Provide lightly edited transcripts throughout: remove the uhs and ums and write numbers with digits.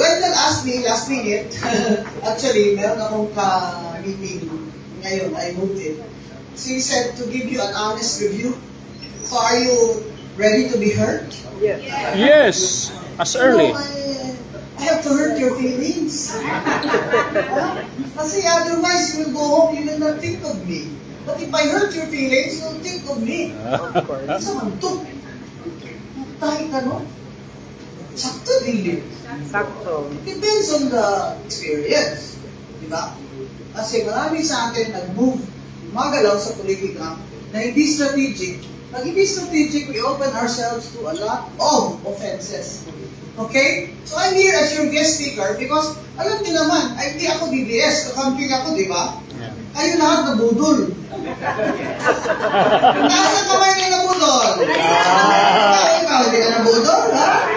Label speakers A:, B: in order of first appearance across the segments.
A: Wendell asked me last minute, actually, meron akong ka-meeting ngayon, I moved it. So he said to give you an honest review. So are you ready to be hurt?
B: Yes, as early.
A: I have to hurt your feelings. Kasi otherwise you will go home, you will not think of me. But if I hurt your feelings, you'll think of me. Sa mantok. Tayo ka, no? Sakto din.
C: Sakto.
A: Depends on the experience. Diba? Kasi marami sa atin nag-move, magalaw sa politika na hindi strategic. Pag hindi strategic, we open ourselves to a lot of offenses. Okay? So I'm here as your guest speaker because alam niyo naman, ay hindi ako DDS, kakamping ako, di ba? Kayo lahat na budol. Nasa kamay niyo na budol? Ikaw, hindi ka na budol, ha?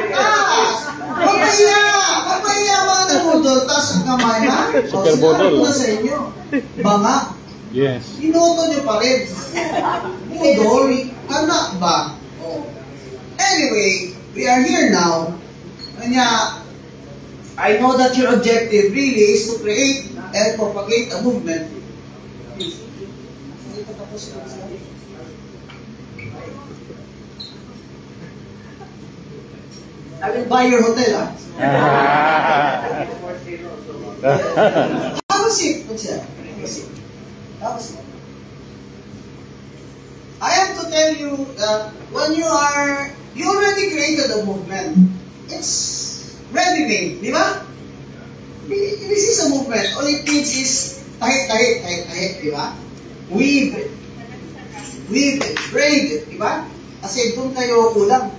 A: Papaya mga na budol, taas ang kamay, ha?
B: Super budol.
A: Sinabi ko na sa inyo, banga.
B: Yes.
A: Inoto niyo pa rin. Budol, anak ba? Oh. Anyway, we are here now. Kanya, I know that your objective really is to create and propagate a movement. I will buy your hotel, ha? Have a seat. Have a seat. I have to tell you that when you already created a movement. It's ready-made, di ba? This is a movement. All it needs is tahit, di ba? Weave it, braid it, di ba? Kasi doon kayo kulang.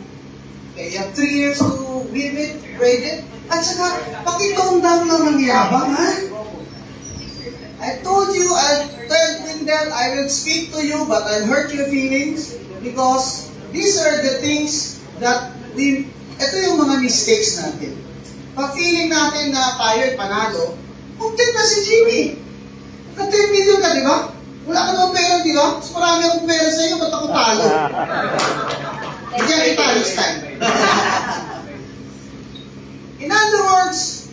A: Okay, you have 3 years to weave it, braid it, at saka pakitondang lang ng yabang, ha? I told you, I told Wendell, I will speak to you, but I'll hurt your feelings because these are the things that ito yung mga mistakes natin. Pag feeling natin na tayo'y panalo, content na si Jimmy. Naka 10 million ka, di ba? Wala ka naman pera, di ba? Mas marami akong pera sa iyo, ba't ako talo? Hindi ang Italy's time. In other words,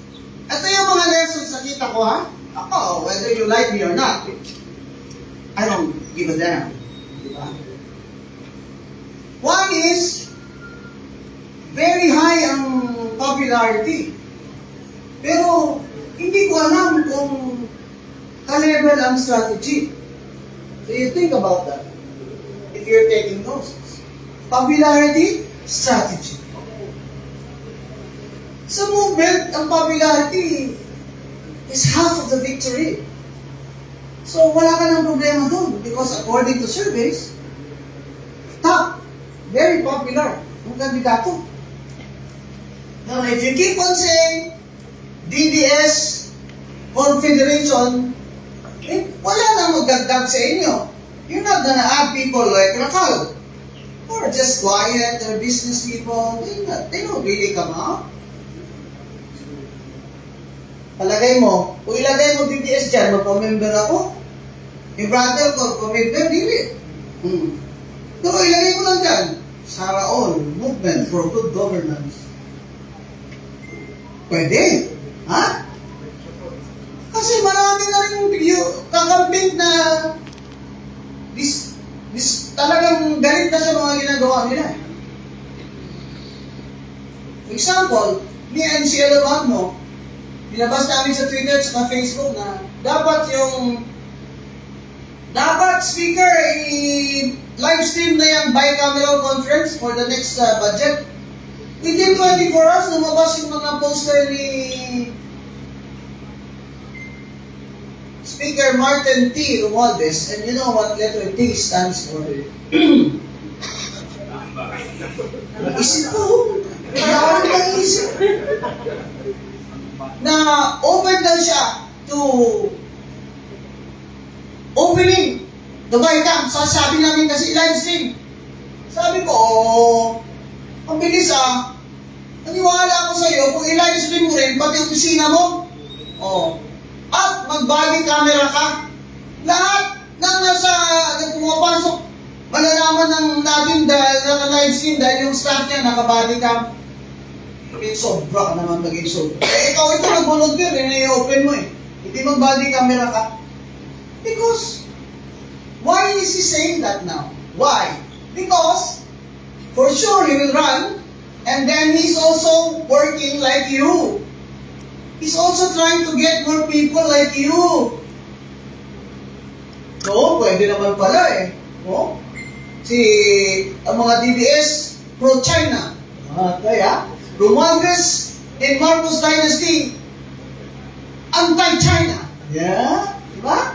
A: ito yung mga lessons na kita ko, ha? Ako, whether you like me or not, I don't give a damn. Di ba? One is, very high ang popularity. Pero, hindi ko alam kung ka-level ang strategy. So you think about that. If you're taking notes. Popularity, strategy. Sa movement, ang popularity is half of the victory. So, wala ka ng problema doon. Because according to surveys, top, very popular ang kandidato. Now, if you keep on saying DDS Confederation, wala nang magdagdag sa inyo. You're not gonna add people like Racal. Or just quiet, they're business people. They don't really come out. Palagay mo, kung ilagay mo DDS dyan, magpa-member ako. Yung brother ko, magpa-member, dili. Pero ilagay mo lang dyan, Saraol, Movement for Good Governance. Pwede. Ha? Kasi marami na rin kakamping na talagang galit na sa mga ginagawa nila. For example, me and si Ella Magno, pinabas namin sa Twitter at Facebook na dapat speaker i-livestream na yung bicameral conference for the next budget. Within 24 hours, lumabas yung mga poster ni Speaker Martin T. Romualdez. And you know what letter T stands for? Isip ko, kailangan ng isip. Na open daw siya to opening the BICAM. Sabi namin kasi live stream. Sabi ko, ang bilis naniwala ako sa iyo kung i-live stream mo rin pati opisina mo. At mag-body camera ka. Lahat ng pumapasok, malalaman ng natin dahil naka-live stream dahil yung staff niya naka-body cam. Bakit sobra ka naman naging sobra? Eh, ikaw ito nag-volunteer, i-open mo eh. Hindi mag-body camera ka. Because, why is he saying that now? Why? Because, for sure, he will run, and then he's also working like you. He's also trying to get more people like you. No, pwede naman pala eh. No? Ang mga DDS, pro-China. Kaya, Romualdez and Marcos Dynasty, anti-China. Yeah? Diba?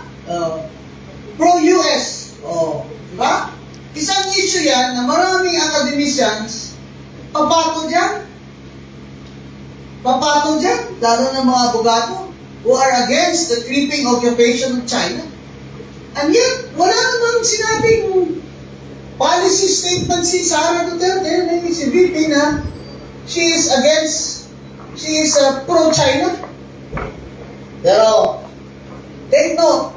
A: Pro-US. Diba? Isang issue yan na maraming academicians papatol dyan. Papatol dyan. Lalo ng mga abogado who are against the creeping occupation of China. And yet, wala namang sinabing policy statement si Sara Duterte, si VP na she is pro-China. Pero, take note.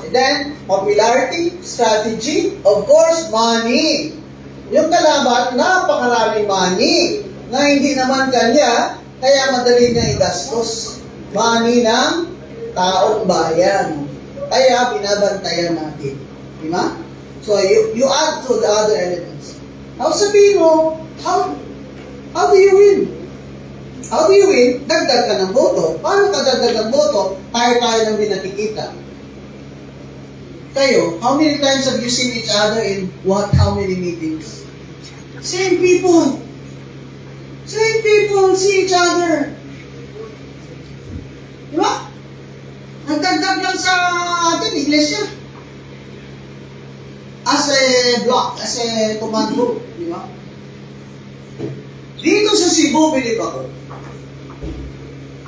A: And then, popularity, strategy, of course, money. Yung kalaban, napakaraming money na hindi naman kanya, kaya madali niya igastos. Money ng taong bayan. Kaya binabantayan natin. Diba? So, you add to the other elements. Now, sabihin mo, how do you win? How do you win? Dagdag ka ng boto. Paano ka dagdag ng boto? Tayo nang binakikita. Kayo, how many times have you seen each other in how many meetings? Same people. Same people see each other. Diba? Nagdagdag lang sa ating iglesia. As a block, as a command group. Diba? Dito sa Cebu, bilib ako.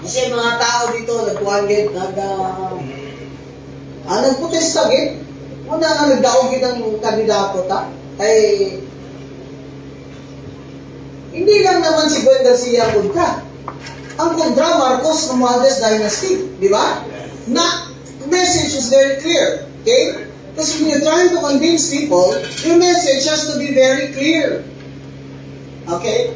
A: Kasi mga tao dito, nagprotesta gid. Una nga nagdaog ng kandidato ta. Kay hindi lang naman si Gwen Garcia kontra. Ang kontra Marcos Romualdez Dynasty, di ba? Na the message is very clear, okay? Because when you're trying to convince people, your message has to be very clear. Okay?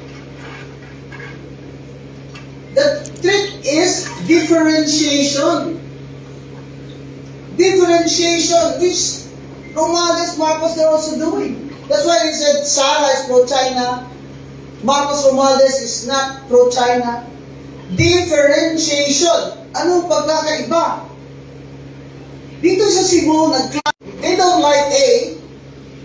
A: The trick is differentiation. Differentiation, which Romualdez, Marcos, they're also doing. That's why he said Sara is pro-China, Marcos Romualdez is not pro-China. Differentiation. Anong pagkakaiba? Dito sa Cebu, they don't like A,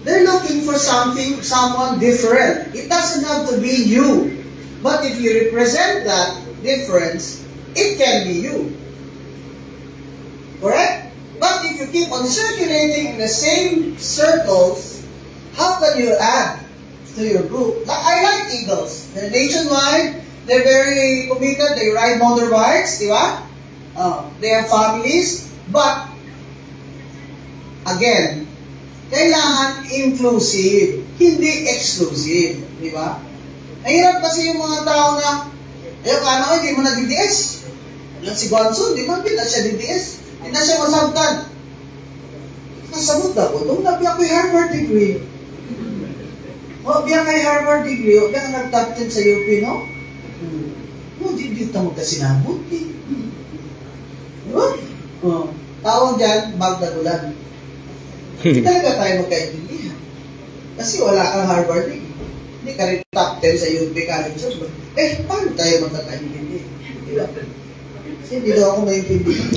A: they're looking for someone different. It doesn't have to be you. But if you represent that difference, it can be you. Correct? But if you keep on circulating in the same circles, how can you add to your group? I like Eagles. They're nationwide. They're very committed. They ride motorbikes, di ba? They have families. But, again, kailangan inclusive, hindi exclusive. Di ba? Mahirap kasi yung mga tao na, hindi mo nag-DDS. Si Gonzo, di ba? Hindi na siya DDS. Hindi na siya masabtan. Kasabot ako, nung nabiyak ko Harvard degree. Biyak kay Harvard degree, biyak ka nag-top 10 sa UP, no? Hindi mo kasi sinabot, eh. Diba? Tawag dyan, magdagulan. Hindi talaga tayo magkaintindihan. Kasi wala kang Harvard degree. Hindi ka rin top 10 sa UP college. Paano tayo magkakaintindihan? Diba? Kasi hindi daw ako maintindihan.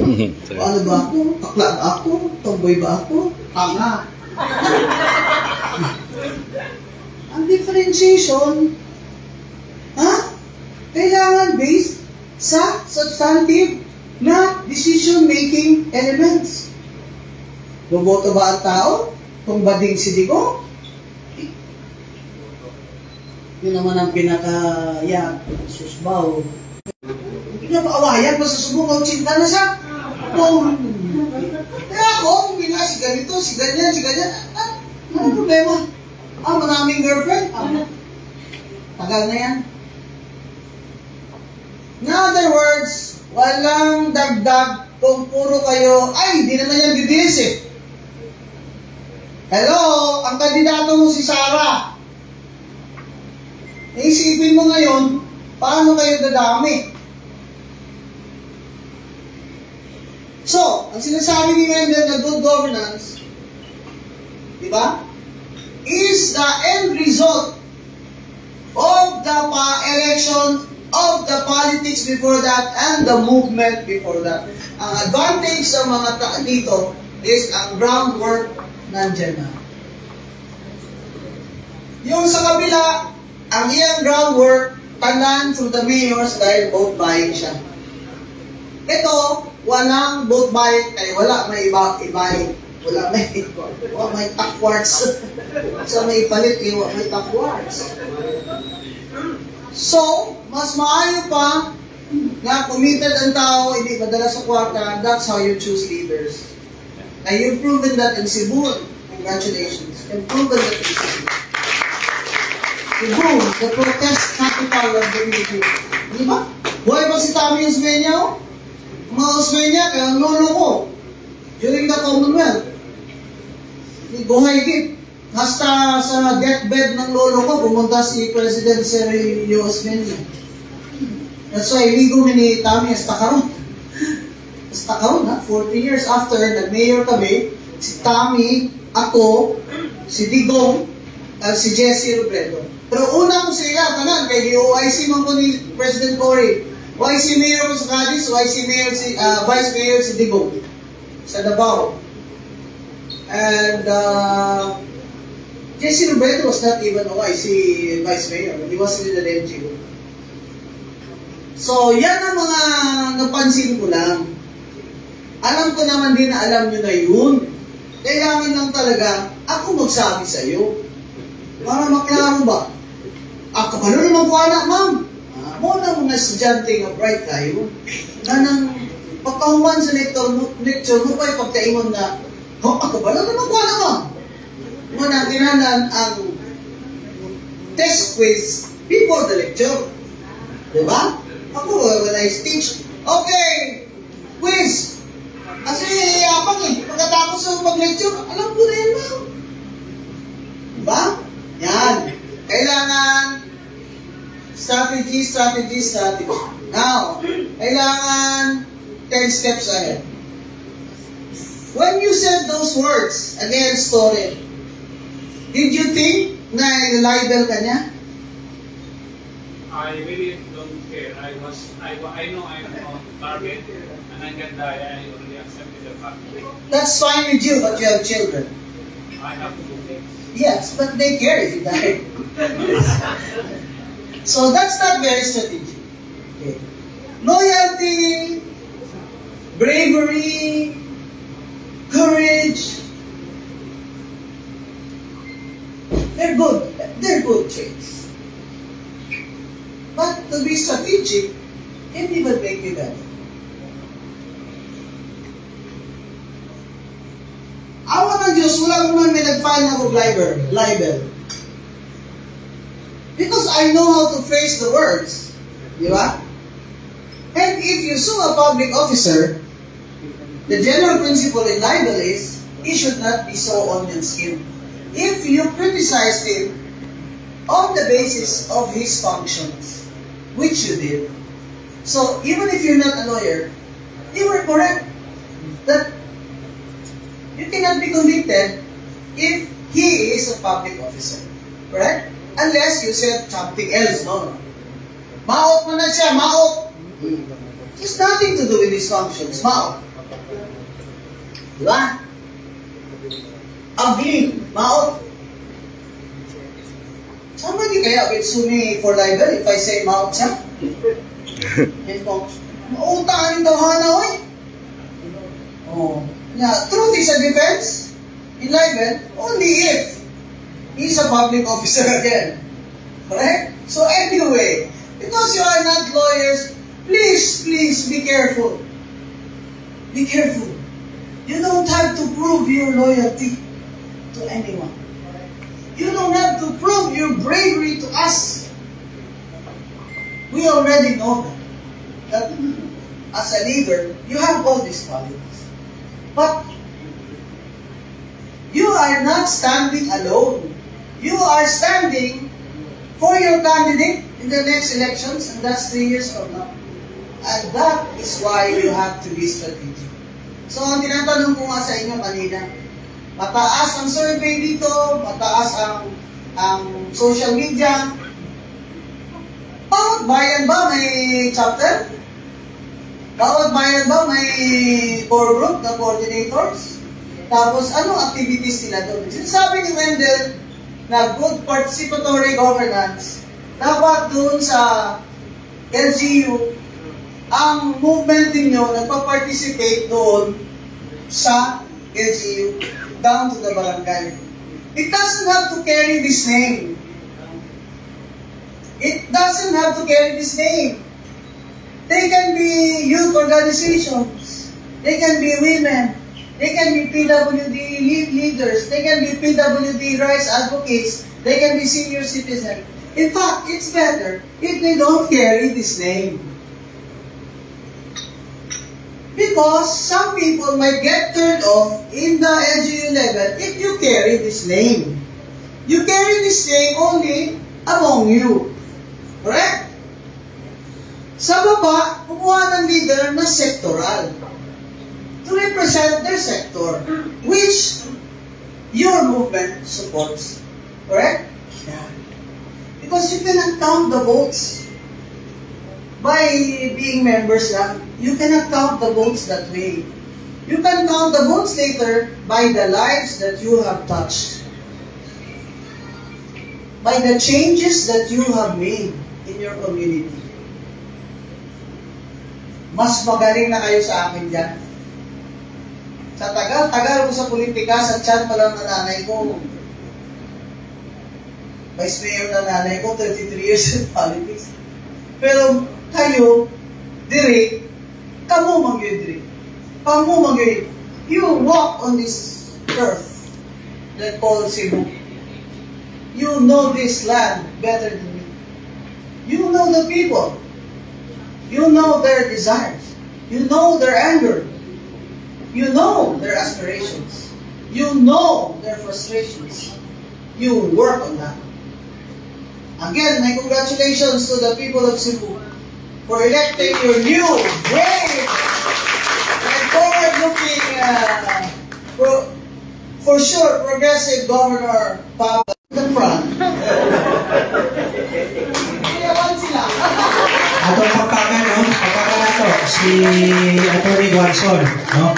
A: Ano ba ako? Takla ba ako? Tomboy ba ako? Tanga. Ang differentiation, kailangan based sa substantive na decision-making elements. Boboto ba ang tao? Kung bading si Digo? Yun naman ang susbaw. Hindi na maawayan, masusubong, cinta na siya. Kaya ako, kung si ganito, si ganyan, ano problema? Maraming girlfriend. Tagal na yan. In other words, walang dagdag kung puro kayo, hindi naman yan DDS eh. Hello, ang kandidato mo si Sara. Naisipin mo ngayon, Paano kayo dadami? So, ang sinasabi ni Mendel na good governance, di ba, is the end result of the election, of the politics before that, and the movement before that. Ang advantage ng mga dito is ang groundwork nandyan na. Yung sa kabila, ang iyang groundwork, tanan through the mayors dahil vote buying siya. Ito, walang vote buying, ay wala may iba-ibay. Wala may takwards. So may palit wala may takwards. So, mas maayo pa na committed ang tao, hindi madala sa kwarta, that's how you choose leaders. And you've proven that in Cebu. Congratulations. You've proven that in Cebu. Cebu, the protest capital of the Philippines. Di ba? Buhay pa si Tommy Osmeña? Mga Osmeña, kaya ang lolo ko. During the Commonwealth. Buhay git. Hasta sa deathbed ng lolo ko, pumunta si President Sergio Osmeña. That's why ligo ni Tommy hasta karon. Hasta karon, 40 years after, nag-mayor kami, si Tommy, ako, si Digong, at si Jesse Robredo. Pero una ko sila, kanan, kay OIC man ko ni President Cory. OIC Mayor ko sa Cadiz, OIC Mayor Vice Mayor si Digong sa Davao. And Jesse Robredo was not even OIC Vice Mayor. He was in the NGO. So, yan ang mga napansin ko lang. Alam ko naman din na alam nyo na yun. Kailangan lang talaga ako magsabi sa iyo. Para maklaro ba? Kabalo naman ko anak, ma'am. Mo na mga estudyante nga bright tayo. Na nang pagkahuman sa lecture mo pa ipagkaimon na, kabalo naman ko anak, ma'am. Mo na kinanan ang test quiz before the lecture. Diba? Ako, when I teach, okay, quiz. Kasi yapang pagkatapos ng pag-lecture, alam ko na yan, ma'am. Diba? Yan. Kailangan strategy. Now, kailangan 10 steps ahead. When you said those words against Torre, did you think na libel ka niya?
C: I really don't care. I know I'm on target, and I already accepted the fact.
A: That's fine with you, but you have children.
C: I have to do things.
A: Yes, but they care if you die. So that's not very strategic. Okay. Loyalty, bravery, courage. They're good. They're good traits. But to be strategic can even make you better. Awa ng Diyos, wala naman may nag-file na ako libel. Because I know how to phrase the words. Di ba? And if you sue a public officer, the general principle in libel is, he should not be so onion-skinned. If you criticized him on the basis of his functions, which you did. So, even if you're not a lawyer, you were correct that you cannot be convicted if he is a public officer. Correct? Unless you said something else. No. Maot mo na siya, maot. It has nothing to do with his functions. Maot. Diba? Ugly. Maot. Somebody kaya will sue me for libel if I say maot siya? Mautahan daw hana, oy. Oh. Yeah, truth is a defense in libel only if he's a public officer again. Correct? So anyway, because you are not lawyers, please be careful. Be careful. You don't have to prove your loyalty to anyone. You don't have to prove your bravery to us. We already know that as a leader, you have all these qualities. But you are not standing alone. You are standing for your candidate. in the next elections, and that's 3 years from now. And that is why you have to be strategic. So, ang tinatanong ko nga sa inyo kanina, mataas ang survey dito, mataas ang social media. Bawat bayan ba may chapter? Bawat bayan ba may core group na coordinators? Tapos, anong activities nila doon? Sinasabi ni Wendell na good participatory governance, dapat doon sa LGU, ang movement ninyo nagpa-participate doon sa LGU, down to the barangay. It doesn't have to carry this name. It doesn't have to carry this name. They can be youth organizations. They can be women. They can be PWD leaders. They can be PWD rights advocates. They can be senior citizens. In fact, it's better if they don't carry this name. Because some people might get turned off in the LGU level if you carry this name. You carry this name only among you. Correct? Sa baba, kumuha ng leader na sectoral to represent their sector, which your movement supports. Correct? Yeah. Because you cannot count the votes by being members lang. You cannot count the votes that way. You can count the votes later by the lives that you have touched, by the changes that you have made in your community. Mas magaling na kayo sa akin dyan. Sa tagal-tagal ko sa politika, sa tiyan pa lang na nanay ko, vice mayor na nanay ko, 33 years in politics. Pero kayo, diri, kamu magyudri. Kamu magyudri. You walk on this earth that called Cebu. You know this land better than me. You know the people. You know their desires. You know their anger. You know their aspirations. You know their frustrations. You work on that. Again, my congratulations to the people of Cebu for electing your new, brave, and forward-looking, for sure, progressive Governor Papa in the front. Iyawan sila.
D: Atong pagkakano, si Atty. Guanzon, no?